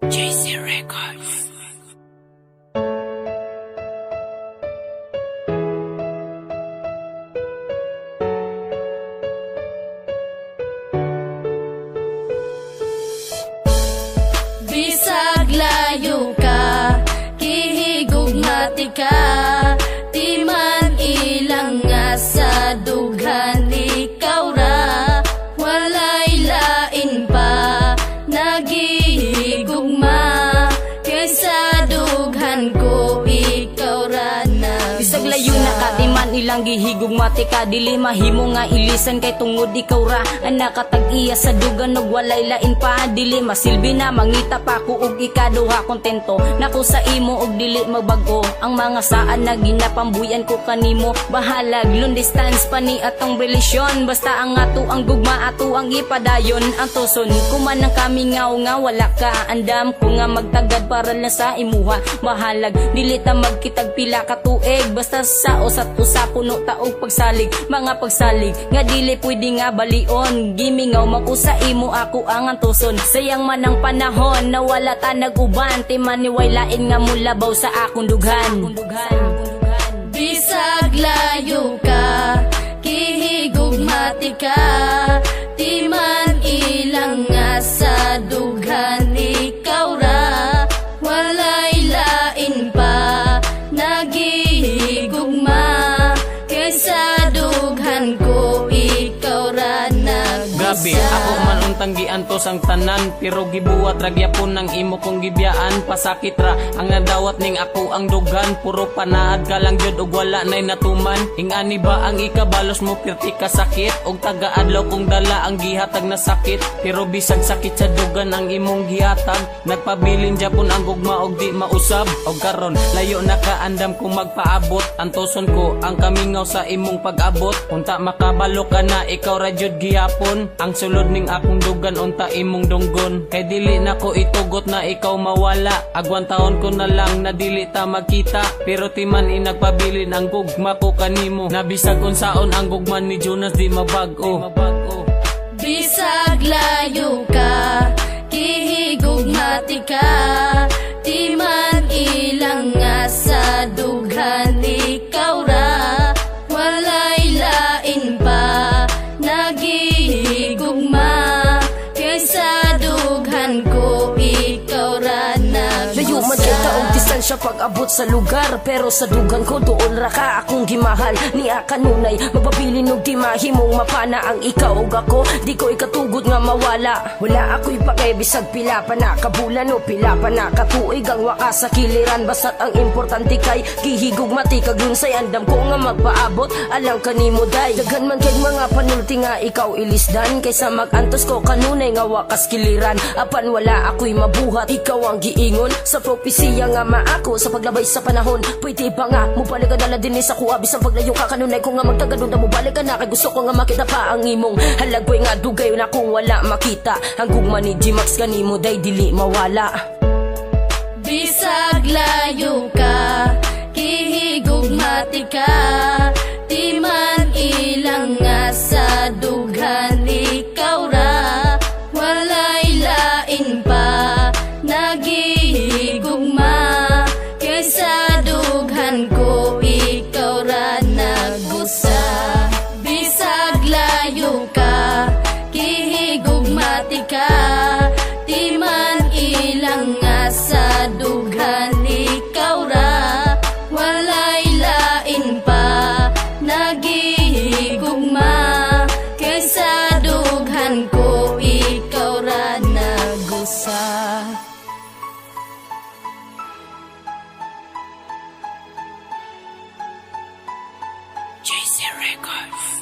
JC Records. Bisag layo ka, kihigugmati ka, di man ilang nga sa dughan ikaw ra, walay lain pa nagihigugma, kaysa dughan ko ikaw ra na. Bisag layo na ka, di man ilang gihigugmati ka, dili mahimo nga ilisan kay tungod ikaw ra ang nakatag-iya sa dugan og walay lain pa, dili masilbi na mangita pa ko og ikaduha kontento nako sa imo og dili magbago ang mga saan na ginapambuyan ko kanimo, bahalag long distance pa ni atong relasyon, basta ang ato ang gugma ato ang ipadayon, ang tuson kuman ang kami nga wala ka, andam ko nga magtagad para lang sa imuha, bahalag dili ta magkitag pila ka tuig, basta sa usat usa puno ta og pagsalig, mga pagsalig nga dili pwede nga balion, gimingaw makusa imo ako ang antuson, sayang man ang panahon na wala ta nag-uban, ti maniway lain nga mulabaw sa akong dughan. Bisag layo ka, kihigugmati ka, di man ilang nga sa dughan ikaw ra, walay lain pa nagihigugma, kaysa dughan ko ikaw ra nagbusa. Grabe, ako man untanggian to sang tanan, pero gibuwat ragyapon ng imo kong gibiyaan, pasakit ra ang nadawat ning ako ang dugan, puro panaad ka lang jud og wala nay natuman, ingani ba ang ikabalos mo pirti ka sakit, og tagaadlaw kong dala ang gihatag na sakit, pero bisag sakit sa dugan ang imong gihatag, nagpabilin japon ang gugma og di mausab, og karon layo na kaandam kung magpaabot, antoson ko ang kamingaw sa imong pag-abot, unta makabalo ka na ikaw ra jud gihapon, ang sulod ning akong dugan unta imong dunggon, kay dili na ko itugot na ikaw mawala, agwan taon ko na lang na dili ta magkita, pero timan inagpabilin ang gugma ko kanimo, nabisag unsaon ang gugma ni Jonas di mabago. Bisag layo ka, kihigugmati ka, di man ilang nga sa dughan ikaw ra, walay lain pa nagihigugma, kaysa dughan ko ikaw ra nagbusa. Layo man kay taong distansya pag-abot sa lugar, pero sa dugan ko doon ra ka akong gimahal, niya kanunay mababilin og di mahimong mapana ang ikaw ug ako, di ko ikatugod nga mawala, wala ako'y pakay bisag pila pa na kabulan o pila pa na katuig ang wakas sa kiliran, basta't ang importante kay gihigugmati kag lunsay, andam ko nga magpaabot alang kanimo day, daghan man kay mga panulti nga ikaw ilisdan, kaysa magantos ko kanunay nga wakas kiliran, apan wala ako'y mabuhat, ikaw ang giingon sa propesiya nga maako sa paglabay sa panahon, pwede ba nga mubalik ka dala din sa kuha, bisang paglayo ka kanunay ko nga magtagadon na mubalik ka na, kay gusto ko nga makita pa ang imong halagway nga dugay na kung wala makita, ang gugma ni G-Max kanimo day dili mawala. Bisag layo ka, kihigugmati ka, di man ilang nga sa dughan ikaw ra, walay lain pa nagihigugma, kaysa dughan ko ikaw ra nagbusa. Bisag layo ka, kihigugmati ka, di man ilang nga sa dughan ikaw ra, walay lain pa nagihigugma, kaysa dughan ko ikaw ra nagbusa. JC Records.